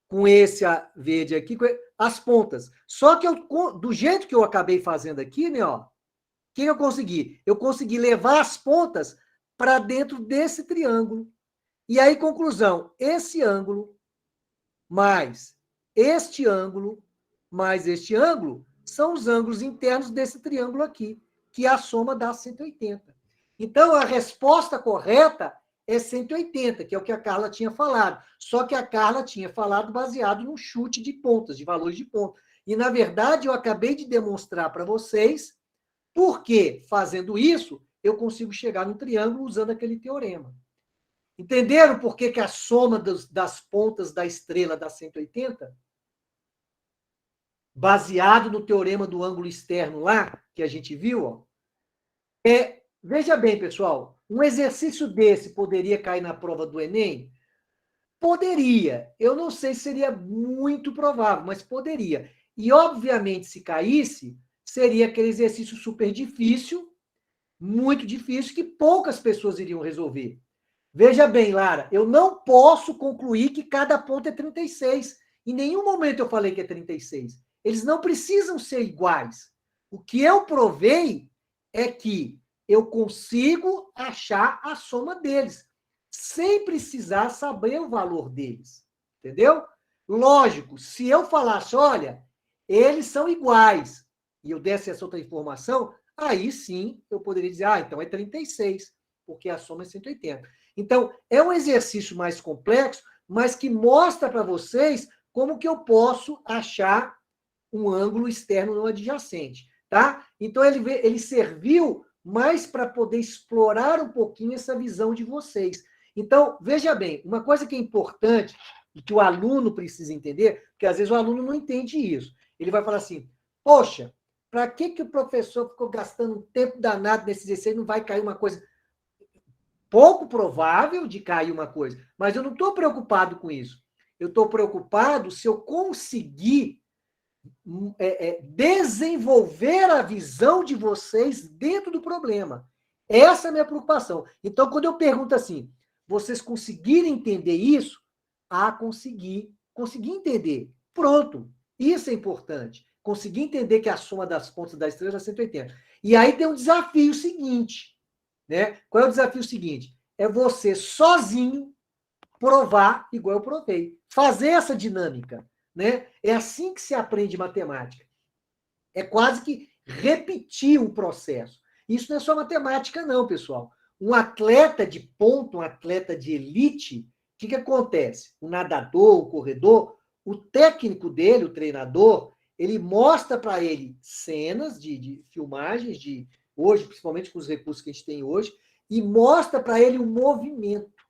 com esse verde aqui, as pontas. Só que do jeito que eu acabei fazendo aqui, né, ó, o que eu consegui? Eu consegui levar as pontas para dentro desse triângulo. E aí, conclusão, esse ângulo mais este ângulo mais este ângulo são os ângulos internos desse triângulo aqui, que a soma dá 180. Então, a resposta correta é 180, que é o que a Carla tinha falado. Só que a Carla tinha falado baseado num chute de pontas, de valores de ponta. E, na verdade, eu acabei de demonstrar para vocês porque, fazendo isso, eu consigo chegar no triângulo usando aquele teorema. Entenderam por que a soma das pontas da estrela dá 180? Baseado no teorema do ângulo externo lá, que a gente viu, ó. Veja bem, pessoal, um exercício desse poderia cair na prova do Enem? Poderia. Eu não sei se seria muito provável, mas poderia. E, obviamente, se caísse, seria aquele exercício super difícil, muito difícil, que poucas pessoas iriam resolver. Veja bem, Lara, eu não posso concluir que cada ponto é 36. Em nenhum momento eu falei que é 36. Eles não precisam ser iguais. O que eu provei é que eu consigo achar a soma deles, sem precisar saber o valor deles. Entendeu? Lógico, se eu falasse, olha, eles são iguais, e eu desse essa outra informação, aí sim eu poderia dizer, então é 36, porque a soma é 180. Então, é um exercício mais complexo, mas que mostra para vocês como que eu posso achar um ângulo externo não adjacente, tá? Então, ele serviu mais para poder explorar um pouquinho essa visão de vocês. Então, veja bem, uma coisa que é importante e que o aluno precisa entender, porque às vezes o aluno não entende isso. Ele vai falar assim, poxa, para que o professor ficou gastando um tempo danado nesse exercício, não vai cair uma coisa... Pouco provável de cair uma coisa, mas eu não estou preocupado com isso. Eu estou preocupado se eu conseguir desenvolver a visão de vocês dentro do problema. Essa é a minha preocupação. Então, quando eu pergunto assim, vocês conseguirem entender isso? Consegui entender. Pronto. Isso é importante. Consegui entender que a soma das pontas da estrela é 180. E aí tem um desafio seguinte. Né? Qual é o desafio seguinte? É você sozinho provar igual eu provei. Fazer essa dinâmica. Né? É assim que se aprende matemática. É quase que repetir um processo. Isso não é só matemática, não, pessoal. Um atleta de ponta, um atleta de elite, o que acontece? O nadador, o corredor, o técnico dele, o treinador, ele mostra para ele cenas de filmagens de hoje, principalmente com os recursos que a gente tem hoje, e mostra para ele o movimento.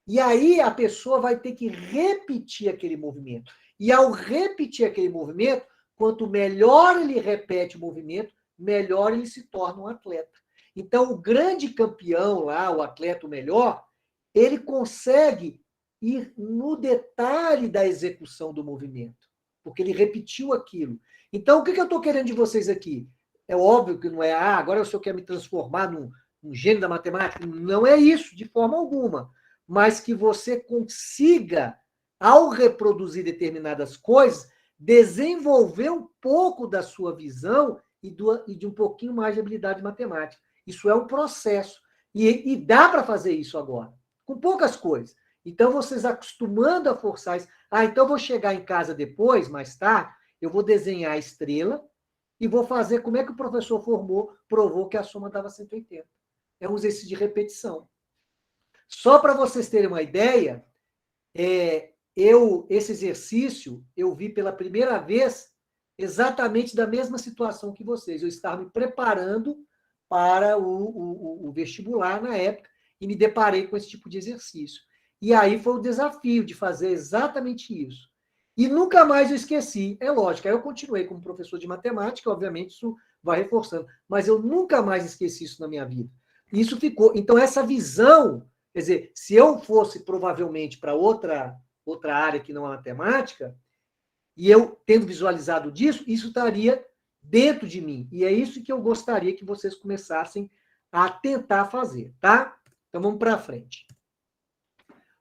E aí a pessoa vai ter que repetir aquele movimento. E ao repetir aquele movimento, quanto melhor ele repete o movimento, melhor ele se torna um atleta. Então, o grande campeão lá, o atleta melhor, ele consegue ir no detalhe da execução do movimento, porque ele repetiu aquilo. Então, o que eu estou querendo de vocês aqui? É óbvio que não é, agora o senhor quer me transformar num gênio da matemática. Não é isso, de forma alguma. Mas que você consiga, ao reproduzir determinadas coisas, desenvolver um pouco da sua visão e de um pouquinho mais de habilidade matemática. Isso é um processo. E dá para fazer isso agora, com poucas coisas. Então, vocês acostumando a forçar isso. Então vou chegar em casa depois, mais tarde, eu vou desenhar a estrela e vou fazer como é que o professor provou que a soma dava 180. É um exercício de repetição. Só para vocês terem uma ideia, esse exercício eu vi pela primeira vez exatamente da mesma situação que vocês. Eu estava me preparando para o vestibular na época e me deparei com esse tipo de exercício. E aí foi o desafio de fazer exatamente isso. E nunca mais eu esqueci. É lógico, aí eu continuei como professor de matemática, obviamente isso vai reforçando, mas eu nunca mais esqueci isso na minha vida. Isso ficou. Então, essa visão, quer dizer, se eu fosse provavelmente para outra área que não é matemática, e eu tendo visualizado disso, isso estaria dentro de mim. E é isso que eu gostaria que vocês começassem a tentar fazer, tá? Então, vamos para frente.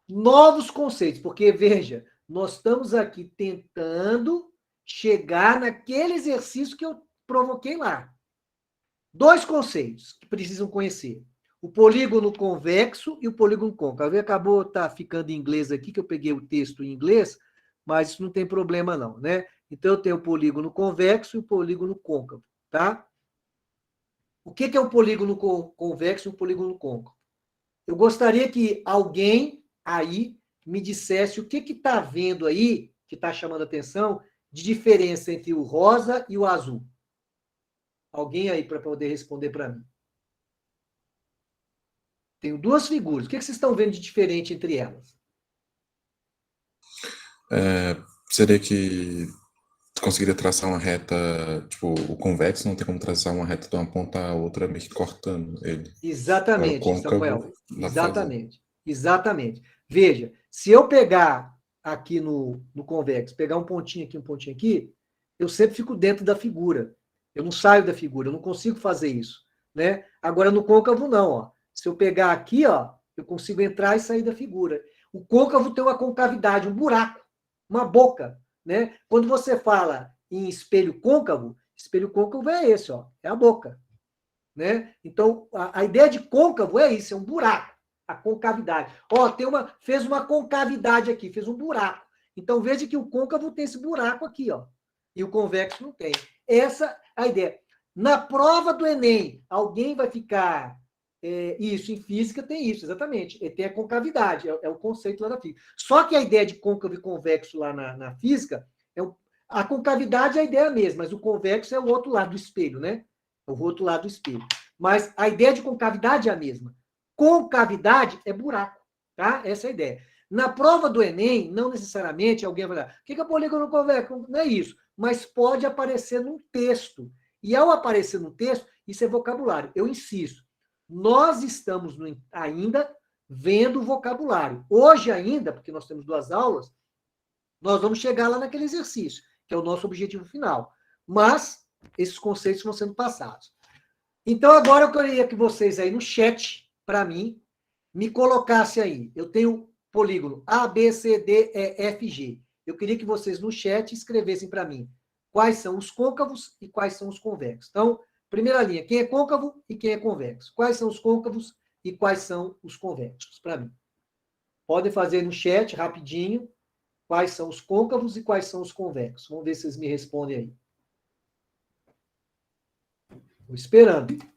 Novos conceitos, porque, veja, nós estamos aqui tentando chegar naquele exercício que eu provoquei lá. 2 conceitos que precisam conhecer. O polígono convexo e o polígono côncavo. Acabou ficando em inglês aqui, que eu peguei o texto em inglês, mas isso não tem problema não, né? Então, eu tenho o polígono convexo e o polígono côncavo, tá? O que é o polígono convexo e o polígono côncavo? Eu gostaria que alguém aí me dissesse o que está vendo aí, que está chamando a atenção, de diferença entre o rosa e o azul. Alguém aí para poder responder para mim. Tenho duas figuras. O que vocês estão vendo de diferente entre elas? Seria que tu conseguiria traçar uma reta, tipo, o convexo não tem como traçar uma reta de uma ponta a outra, meio que cortando ele. Agora o Exatamente, côncavo Samuel. dá pra fazer. Exatamente. Exatamente. Veja, se eu pegar aqui no convexo, pegar um pontinho aqui, eu sempre fico dentro da figura. Eu não saio da figura, eu não consigo fazer isso, né? Agora no côncavo não, ó. Se eu pegar aqui, ó, eu consigo entrar e sair da figura. O côncavo tem uma concavidade, um buraco, uma boca, né? Quando você fala em espelho côncavo é esse, ó, é a boca, né? Então, a ideia de côncavo é isso, é um buraco, a concavidade. Ó, fez uma concavidade aqui, fez um buraco. Então, veja que o côncavo tem esse buraco aqui, ó, e o convexo não tem. Essa é a ideia. Na prova do Enem, alguém vai ficar... isso, em física tem isso, exatamente. Tem a concavidade, é o conceito lá da física. Só que a ideia de côncavo e convexo lá na física, a concavidade é a ideia mesma, mas o convexo é o outro lado do espelho, né? É o outro lado do espelho. Mas a ideia de concavidade é a mesma. Concavidade é buraco, tá? Essa é a ideia. Na prova do Enem, não necessariamente alguém vai falar, o que é polígono convexo? Não é isso, mas pode aparecer num texto. E ao aparecer no texto, isso é vocabulário. Eu insisto, nós estamos ainda vendo o vocabulário. Hoje ainda, porque nós temos 2 aulas, nós vamos chegar lá naquele exercício, que é o nosso objetivo final. Mas esses conceitos vão sendo passados. Então, agora eu queria que vocês aí no chat, para mim, me colocassem aí. Eu tenho polígono A, B, C, D, E, F, G. Eu queria que vocês no chat escrevessem para mim quais são os côncavos e quais são os convexos. Então, primeira linha, quem é côncavo e quem é convexo? Quais são os côncavos e quais são os convexos? Para mim. Podem fazer no chat, rapidinho, quais são os côncavos e quais são os convexos. Vamos ver se vocês me respondem aí. Estou esperando.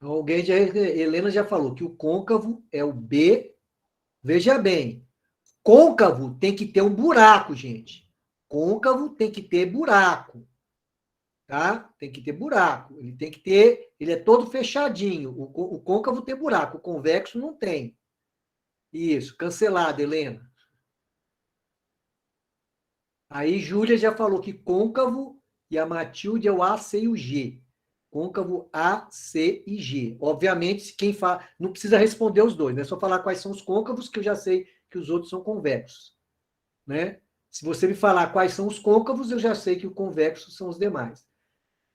Helena já falou que o côncavo é o B. Veja bem, côncavo tem que ter um buraco, gente. Côncavo tem que ter buraco. Tá? Tem que ter buraco. Ele é todo fechadinho. O côncavo tem buraco, o convexo não tem. Isso, cancelado, Helena. Aí Júlia já falou que côncavo e a Matilde é o A, C e o G. Côncavo A, C e G. Obviamente, quem fala, não precisa responder os dois, né? É só falar quais são os côncavos, que eu já sei que os outros são convexos, né? Se você me falar quais são os côncavos, eu já sei que o convexo são os demais.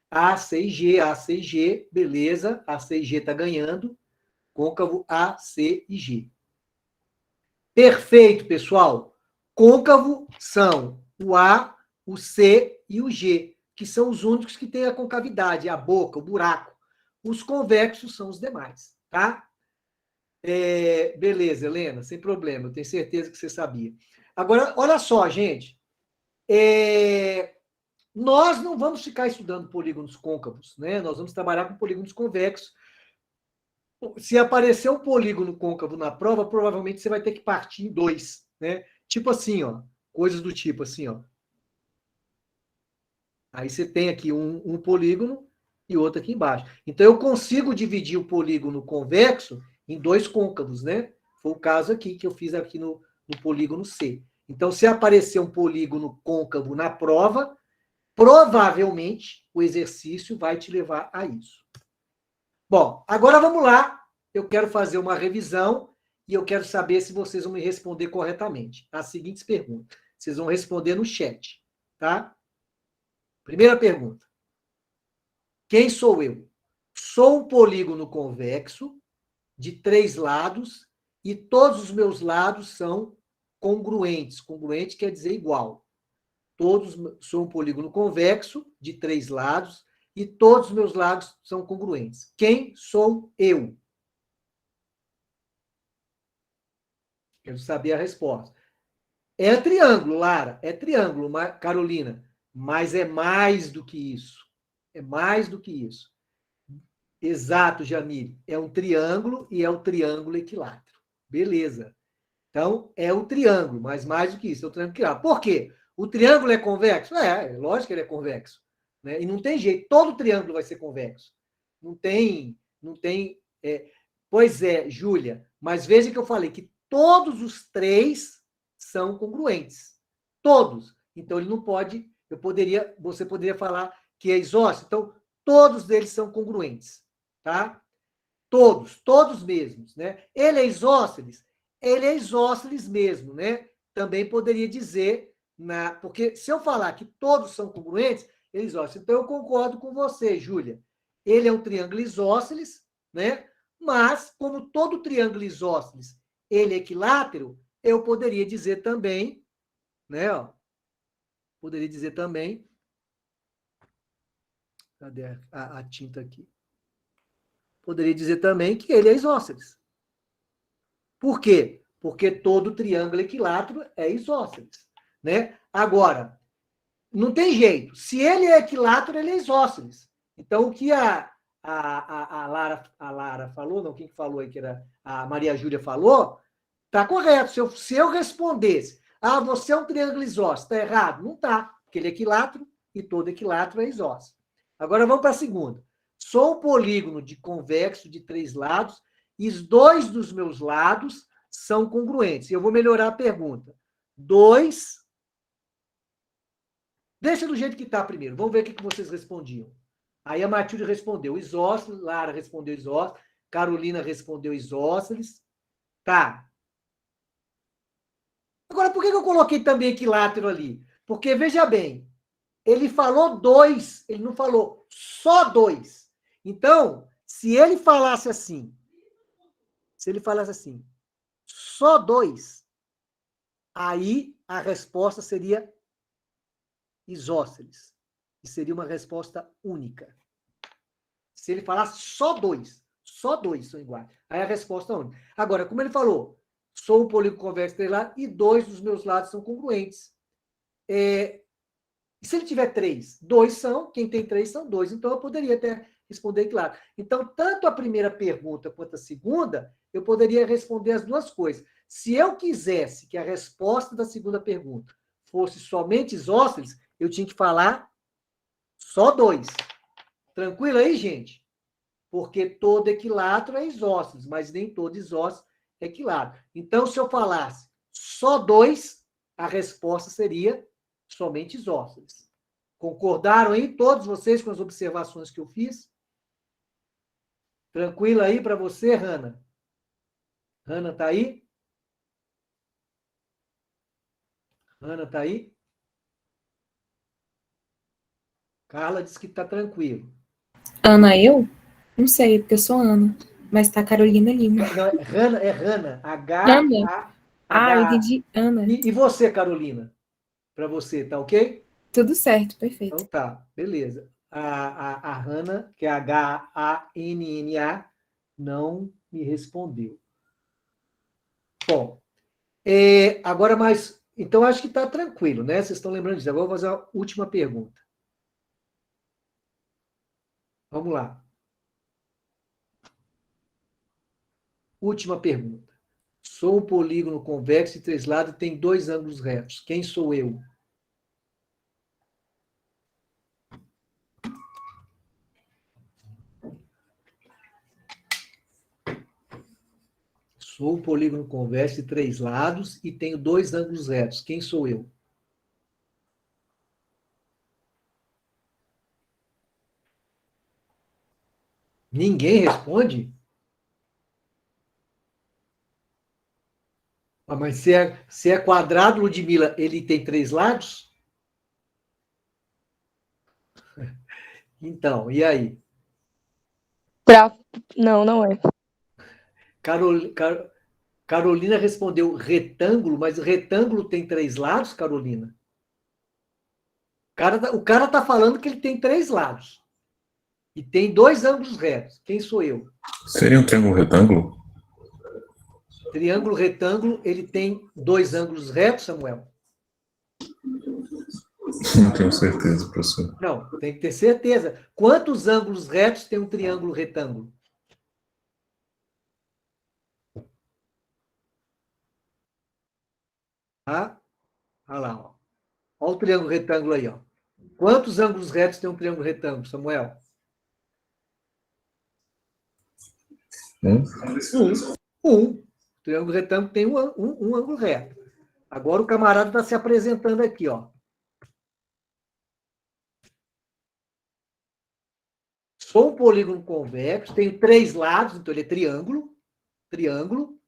A, C e G, beleza. A, C e G está ganhando. Côncavo A, C e G. Perfeito, pessoal. Côncavo são o A, o C e o G, que são os únicos que têm a concavidade, a boca, o buraco. Os convexos são os demais, tá? Beleza, Helena, sem problema. Eu tenho certeza que você sabia. Agora, olha só, gente. Nós não vamos ficar estudando polígonos côncavos, né? Nós vamos trabalhar com polígonos convexos. Se aparecer um polígono côncavo na prova, provavelmente você vai ter que partir em 2, né? Tipo assim, ó, coisas do tipo assim, ó. Aí você tem aqui um polígono e outro aqui embaixo. Então eu consigo dividir o polígono convexo em 2 côncavos, né? Foi o caso aqui que eu fiz aqui no polígono C. Então, se aparecer um polígono côncavo na prova, provavelmente o exercício vai te levar a isso. Bom, agora vamos lá. Eu quero fazer uma revisão e eu quero saber se vocês vão me responder corretamente. As seguintes perguntas. Vocês vão responder no chat, tá? Primeira pergunta. Quem sou eu? Sou um polígono convexo de 3 lados e todos os meus lados são congruentes. Congruente quer dizer igual. Sou um polígono convexo de 3 lados e todos os meus lados são congruentes. Quem sou eu? Quero saber a resposta. É triângulo, Lara, é triângulo, Carolina, mas é mais do que isso. É mais do que isso. Exato, Jamile. É um triângulo e é um triângulo equilátero. Beleza. Então, é um triângulo, mas mais do que isso, é um triângulo equilátero. Por quê? O triângulo é convexo? É lógico que ele é convexo. Né? E não tem jeito, todo triângulo vai ser convexo. Não tem. Pois é, Júlia, mas veja que eu falei que todos os 3 são congruentes. Todos. Então, ele não pode, você poderia falar que é isósceles. Então, todos eles são congruentes. Tá? Todos mesmos. Né? Ele é isósceles mesmo. Né? Também poderia dizer, porque se eu falar que todos são congruentes, ele é isósceles. Então, eu concordo com você, Júlia. Ele é um triângulo isósceles, né? Mas, como todo triângulo isósceles, ele é equilátero, eu poderia dizer também, né? Ó, poderia dizer também. Cadê a tinta aqui? Poderia dizer também que ele é isósceles. Por quê? Porque todo triângulo equilátero é isósceles. Né? Agora, não tem jeito. Se ele é equilátero, ele é isósceles. Então, o que a Lara falou, não, quem falou aí, que era a Maria Júlia falou, está correto. Se eu respondesse, você é um triângulo isósceles, está errado? Não está, porque ele é equilátero e todo equilátero é isósceles. Agora vamos para a segunda. Sou um polígono de convexo de 3 lados e os 2 dos meus lados são congruentes. Eu vou melhorar a pergunta. 2. Deixa do jeito que está primeiro. Vamos ver o que vocês respondiam. Aí a Matilde respondeu isósceles, Lara respondeu isósceles, Carolina respondeu isósceles. Tá. Agora, por que eu coloquei também equilátero ali? Porque, veja bem, ele falou 2, ele não falou só 2. Então, se ele falasse assim, só 2, aí a resposta seria isósceles. E seria uma resposta única. Se ele falasse só 2 são iguais. Aí a resposta é única. Agora, como ele falou, sou um polígono convexo de 3 lados e 2 dos meus lados são congruentes. E se ele tiver 3, 2 são, quem tem 3 são 2. Então, eu poderia até responder claro. Então, tanto a primeira pergunta quanto a segunda, eu poderia responder as duas coisas. Se eu quisesse que a resposta da segunda pergunta fosse somente isósceles, eu tinha que falar só 2. Tranquilo aí, gente? Porque todo equilátero é isósceles, mas nem todo isósceles é equilátero. Então, se eu falasse só 2, a resposta seria somente isósceles. Concordaram aí todos vocês com as observações que eu fiz? Tranquilo aí para você, Hanna? Hanna está aí? Hanna está aí? Carla disse que está tranquilo. Ana, eu? Não sei, porque eu sou Ana. Mas tá Carolina Lima. Não, é Hanna. Ana? Eu entendi. Ana. E você, Carolina? Para você, tá ok? Tudo certo, perfeito. Então tá, beleza. A Hanna, que é Hanna, não me respondeu. Bom, agora mais... Então, acho que está tranquilo, né? Vocês estão lembrando disso. Agora eu vou fazer a última pergunta. Vamos lá. Última pergunta. Sou um polígono convexo de 3 lados e tem 2 ângulos retos. Quem sou eu? Sou um polígono convexo de 3 lados e tenho 2 ângulos retos. Quem sou eu? Ninguém responde? Mas se é quadrado, Ludmila, ele tem 3 lados? Então, e aí? Não é. Carolina respondeu retângulo, mas retângulo tem 3 lados, Carolina? O cara tá falando que ele tem 3 lados. E tem 2 ângulos retos. Quem sou eu? Seria um triângulo retângulo? Triângulo retângulo, ele tem 2 ângulos retos, Samuel? Não tenho certeza, professor. Não, tem que ter certeza. Quantos ângulos retos tem um triângulo retângulo? Tá? Olha lá, ó. Olha o triângulo retângulo aí, ó. Quantos ângulos retos tem um triângulo retângulo, Samuel? Um. O triângulo retângulo tem um ângulo reto. Agora o camarada está se apresentando aqui, ó. Sou um polígono convexo, tenho 3 lados, então ele é triângulo,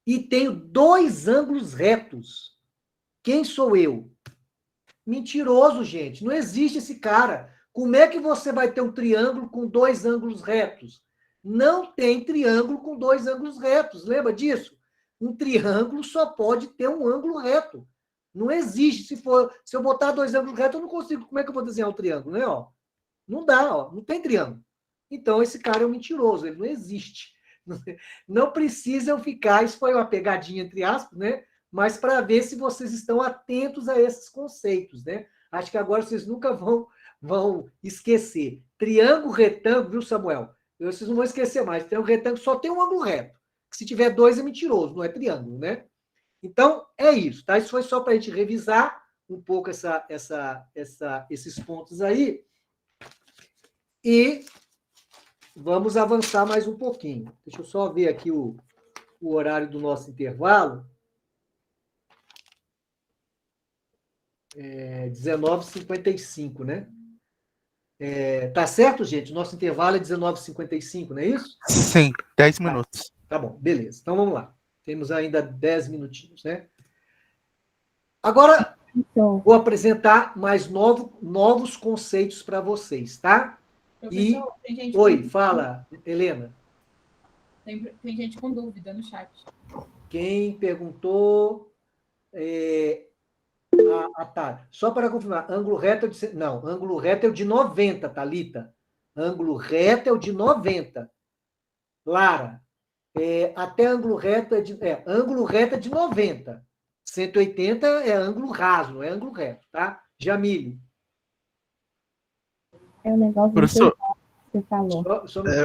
e tenho 2 ângulos retos. Quem sou eu? Mentiroso, gente. Não existe esse cara. Como é que você vai ter um triângulo com 2 ângulos retos? Não tem triângulo com 2 ângulos retos. Lembra disso? Um triângulo só pode ter um ângulo reto. Não existe. Se eu botar 2 ângulos retos, eu não consigo. Como é que eu vou desenhar um triângulo, né? Ó, não dá, ó, não tem triângulo. Então, esse cara é um mentiroso, ele não existe. Não precisam ficar, isso foi uma pegadinha, entre aspas, né? Mas para ver se vocês estão atentos a esses conceitos, né? Acho que agora vocês nunca vão esquecer. Triângulo retângulo, viu, Samuel? Vocês não vão esquecer mais. Triângulo retângulo só tem um ângulo reto. Se tiver 2 é mentiroso, não é triângulo, né? Então, é isso, tá? Isso foi só para a gente revisar um pouco esses pontos aí. E vamos avançar mais um pouquinho. Deixa eu só ver aqui o horário do nosso intervalo. 19h55, né? Tá certo, gente? Nosso intervalo é 19h55, não é isso? Sim, 10 minutos. Tá bom, beleza. Então vamos lá. Temos ainda 10 minutinhos, né? Agora, vou apresentar mais novos conceitos para vocês, tá? Professor, tem gente Oi, fala, Helena. Tem gente com dúvida no chat. Quem perguntou... tá. Só para confirmar, ângulo reto é de... Não, ângulo reto é o de 90, Thalita. Ângulo reto é o de 90. Lara, até ângulo reto ângulo reto é de 90. 180 é ângulo raso, não é ângulo reto, tá? Jamile. É o negócio Professor, que você falou.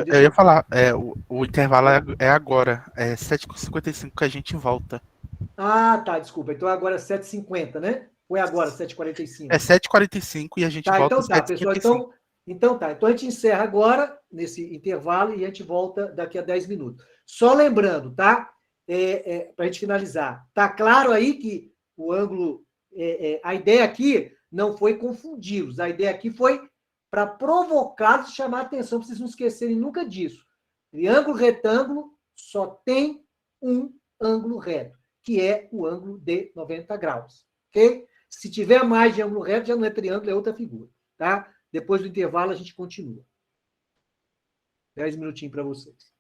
eu ia falar, o intervalo é agora, é 7h55 que a gente volta. Ah, tá, desculpa. Então agora é 7h50, né? Ou é agora 7h45? É 7h45 e a gente volta então tá, às 7h55. pessoal. Então tá. Então a gente encerra agora, nesse intervalo, e a gente volta daqui a 10 minutos. Só lembrando, tá? Para a gente finalizar. Tá claro aí que o ângulo... a ideia aqui não foi confundi-los. A ideia aqui foi para provocá-los e chamar a atenção, para vocês não esquecerem nunca disso. Triângulo retângulo só tem um ângulo reto, que é o ângulo de 90 graus. Ok? Se tiver mais de ângulo reto, já não é triângulo, é outra figura. Tá? Depois do intervalo, a gente continua. 10 minutinhos para vocês.